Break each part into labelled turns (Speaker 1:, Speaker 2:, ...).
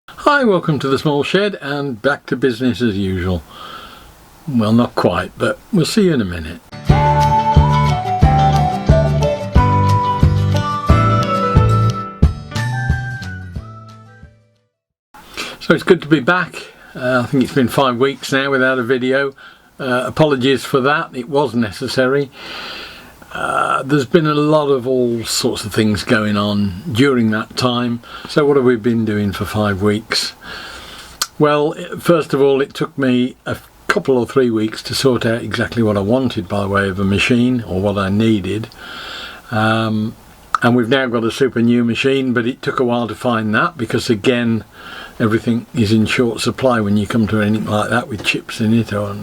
Speaker 1: Hi, welcome to the small shed and back to business as usual. Well, not quite, but we'll see you in a minute. So it's good to be back. I think it's been 5 weeks now without a video. Apologies for that, it was necessary. There's been a lot of all sorts of things going on during that time. So what have we been doing for 5 weeks? Well, first of all, it took me a couple or 3 weeks to sort out exactly what I wanted by way of a machine, or what I needed. And we've now got a super new machine, but it took a while to find that because, again, everything is in short supply when you come to anything like that with chips in it, or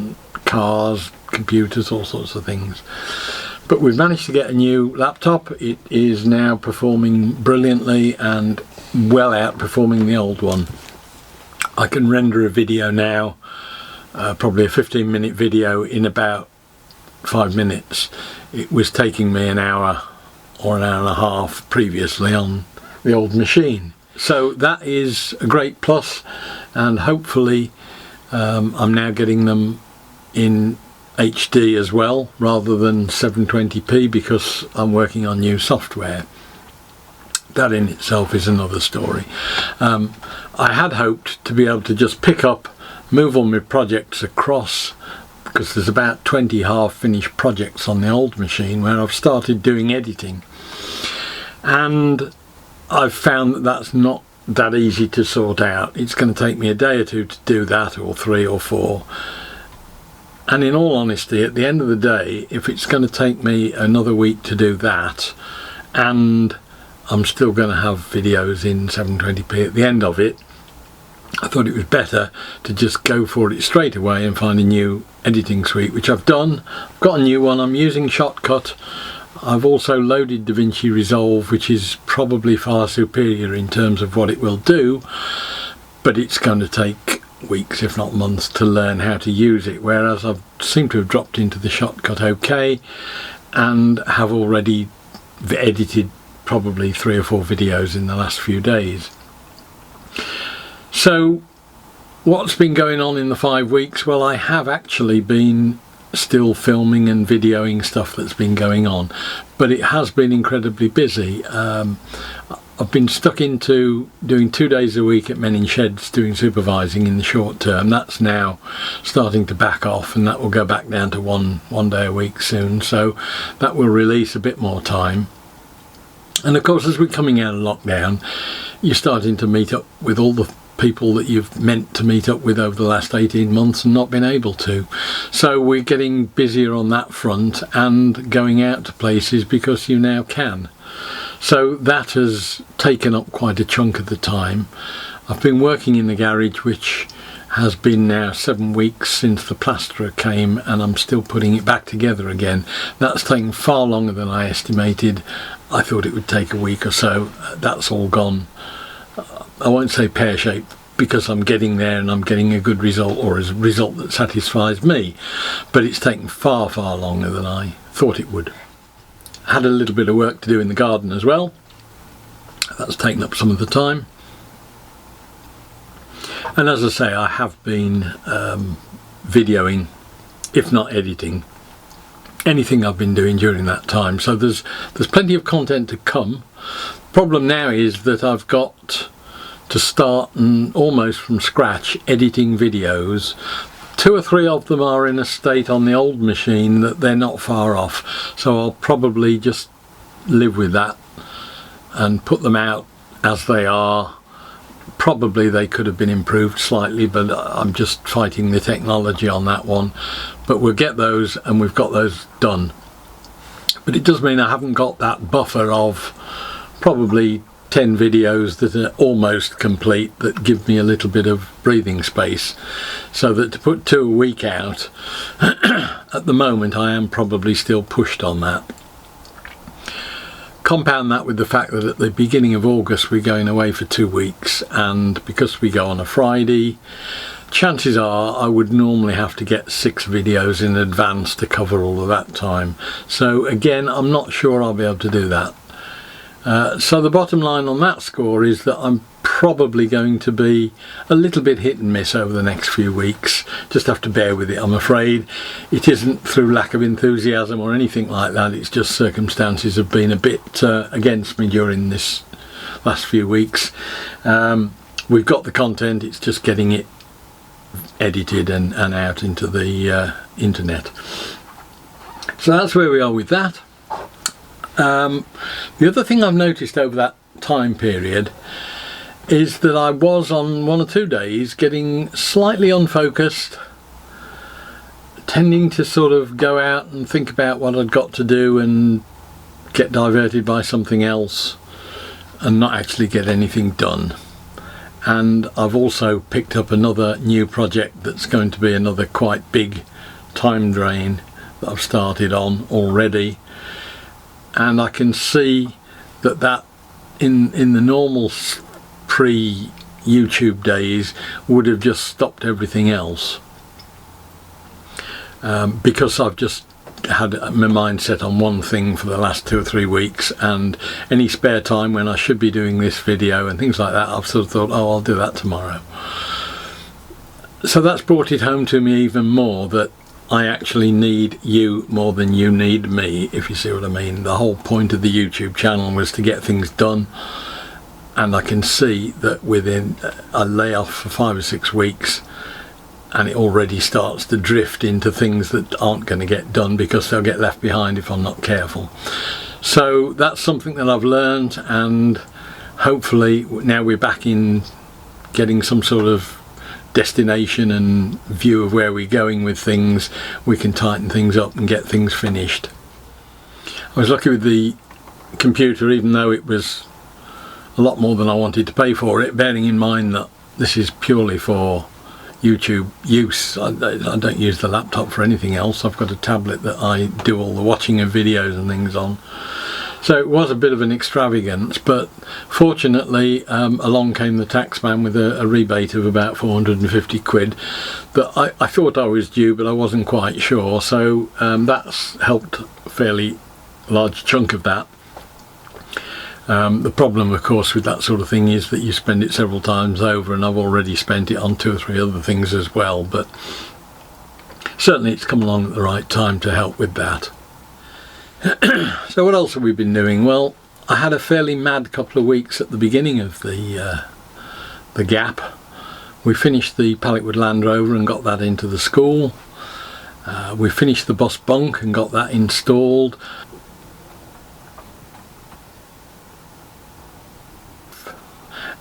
Speaker 1: cars, computers, all sorts of things. But we've managed to get a new laptop. It is now performing brilliantly and well outperforming the old one. I can render a video now, probably a 15-minute video, in about 5 minutes. It was taking me an hour or an hour and a half previously on the old machine. So that is a great plus, and hopefully I'm now getting them in HD as well rather than 720p because I'm working on new software. That in itself is another story. I had hoped to be able to just pick up, move all my projects across, because there's about 20 half-finished projects on the old machine where I've started doing editing, and I've found that that's not that easy to sort out. It's going to take me a day or two to do that, or 3 or 4. And in all honesty, at the end of the day, if it's going to take me another week to do that, and I'm still going to have videos in 720p at the end of it, I thought it was better to just go for it straight away and find a new editing suite, which I've done. I've got a new one. I'm using Shotcut. I've also loaded DaVinci Resolve, which is probably far superior in terms of what it will do, but it's going to take weeks if not months to learn how to use it, whereas I seem to have dropped into the Shotcut OK and have already edited probably 3 or 4 videos in the last few days. So what's been going on in the 5 weeks? Well, I have actually been still filming and videoing stuff that's been going on, but it has been incredibly busy. I've been stuck into doing 2 days a week at Men in Sheds doing supervising in the short term. That's now starting to back off, and that will go back down to one day a week soon, so that will release a bit more time. And of course, as we're coming out of lockdown, you're starting to meet up with all the people that you've meant to meet up with over the last 18 months and not been able to. So we're getting busier on that front and going out to places because you now can. So that has taken up quite a chunk of the time. I've been working in the garage, which has been now 7 weeks since the plasterer came, and I'm still putting it back together again. That's taken far longer than I estimated. I thought it would take a week or so. That's all gone, I won't say pear-shaped, because I'm getting there and I'm getting a good result, or a result that satisfies me, but it's taken far longer than I thought it would. Had a little bit of work to do in the garden as well. That's taken up some of the time. And as I say, I have been videoing, if not editing, anything I've been doing during that time. So there's plenty of content to come. Problem now is that I've got to start almost from scratch editing videos. 2 or 3 of them are in a state on the old machine that they're not far off, so I'll probably just live with that and put them out as they are. Probably they could have been improved slightly, but I'm just fighting the technology on that one. But we'll get those, and we've got those done. But it does mean I haven't got that buffer of probably 10 videos that are almost complete that give me a little bit of breathing space, so that to put 2 a week out at the moment I am probably still pushed on that. Compound that with the fact that at the beginning of August we're going away for 2 weeks, and because we go on a Friday, chances are I would normally have to get 6 videos in advance to cover all of that time. So again, I'm not sure I'll be able to do that. So the bottom line on that score is that I'm probably going to be a little bit hit and miss over the next few weeks. Just have to bear with it, I'm afraid. It isn't through lack of enthusiasm or anything like that, it's just circumstances have been a bit against me during this last few weeks. We've got the content, it's just getting it edited and out into the internet. So that's where we are with that. The other thing I've noticed over that time period is that I was on 1 or 2 days getting slightly unfocused, tending to sort of go out and think about what I'd got to do and get diverted by something else and not actually get anything done. And I've also picked up another new project that's going to be another quite big time drain that I've started on already, and I can see that in the normal pre-YouTube days would have just stopped everything else, because I've just had my mind set on one thing for the last 2 or 3 weeks, and any spare time when I should be doing this video and things like that, I've sort of thought, oh, I'll do that tomorrow. So that's brought it home to me even more that I actually need you more than you need me, if you see what I mean. The whole point of the YouTube channel was to get things done, and I can see that within a layoff for 5 or 6 weeks and it already starts to drift into things that aren't going to get done because they'll get left behind if I'm not careful. So that's something that I've learned, and hopefully now we're back in getting some sort of destination and view of where we're going with things, we can tighten things up and get things finished. I was lucky with the computer, even though it was a lot more than I wanted to pay for it, bearing in mind that this is purely for YouTube use. I don't use the laptop for anything else. I've got a tablet that I do all the watching of videos and things on. So it was a bit of an extravagance, but fortunately along came the taxman with a rebate of about 450 quid that I thought I was due, but I wasn't quite sure, so that's helped a fairly large chunk of that. The problem of course with that sort of thing is that you spend it several times over, and I've already spent it on 2 or 3 other things as well, but certainly it's come along at the right time to help with that. So what else have we been doing? Well, I had a fairly mad couple of weeks at the beginning of the gap. We finished the Palletwood Land Rover and got that into the school. We finished the bus bunk and got that installed.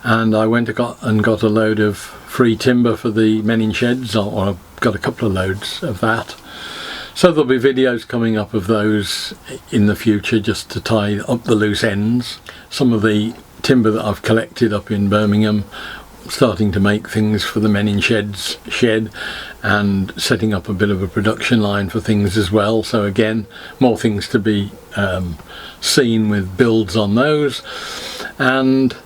Speaker 1: And I went and got a load of free timber for the Menin sheds, or I've got a couple of loads of that. So there'll be videos coming up of those in the future, just to tie up the loose ends. Some of the timber that I've collected up in Birmingham, starting to make things for the Menin sheds shed, and setting up a bit of a production line for things as well. So again, more things to be seen with builds on those. And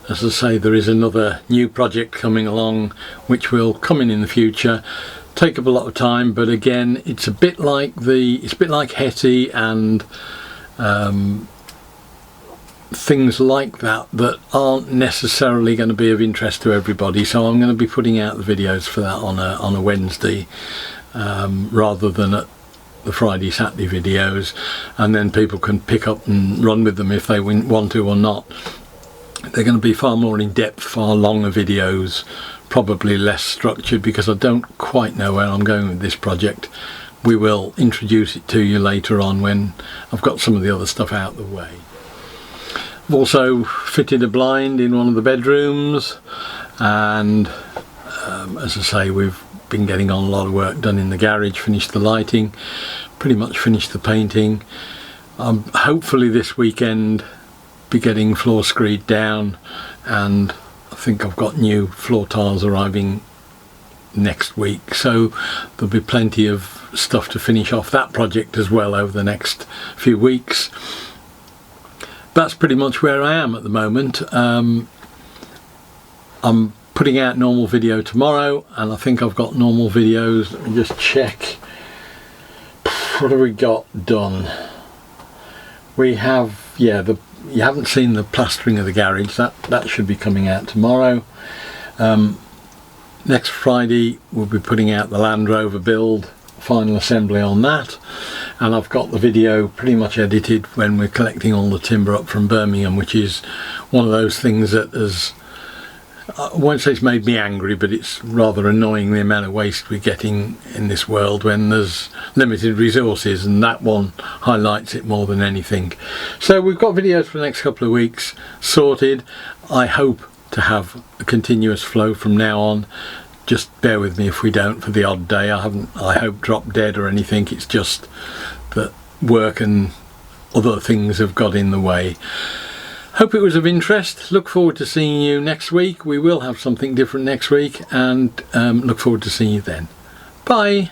Speaker 1: as I say, there is another new project coming along which will come in the future. Take up a lot of time, but again it's a bit like Hetty and things like that aren't necessarily going to be of interest to everybody, so I'm going to be putting out the videos for that on a Wednesday rather than at the Friday Saturday videos, and then people can pick up and run with them if they want to or not. They're going to be far more in depth, far longer videos, probably less structured, because I don't quite know where I'm going with this project. We will introduce it to you later on when I've got some of the other stuff out the way. I've also fitted a blind in one of the bedrooms, and as I say, we've been getting on a lot of work done in the garage, finished the lighting, pretty much finished the painting. Hopefully this weekend be getting floor screed down, and I think I've got new floor tiles arriving next week, so there'll be plenty of stuff to finish off that project as well over the next few weeks. That's pretty much where I am at the moment. I'm putting out normal video tomorrow, and I think I've got normal videos. Let me just check. What have we got done? We have, yeah, You haven't seen the plastering of the garage. That should be coming out tomorrow. Next Friday we'll be putting out the Land Rover build, final assembly on that, and I've got the video pretty much edited when we're collecting all the timber up from Birmingham, which is one of those things that has, I won't say it's made me angry, but it's rather annoying the amount of waste we're getting in this world when there's limited resources, and that one highlights it more than anything. So we've got videos for the next couple of weeks sorted. I hope to have a continuous flow from now on. Just bear with me if we don't for the odd day. I hope dropped dead or anything. It's just that work and other things have got in the way. Hope it was of interest. Look forward to seeing you next week. We will have something different next week, and look forward to seeing you then. Bye.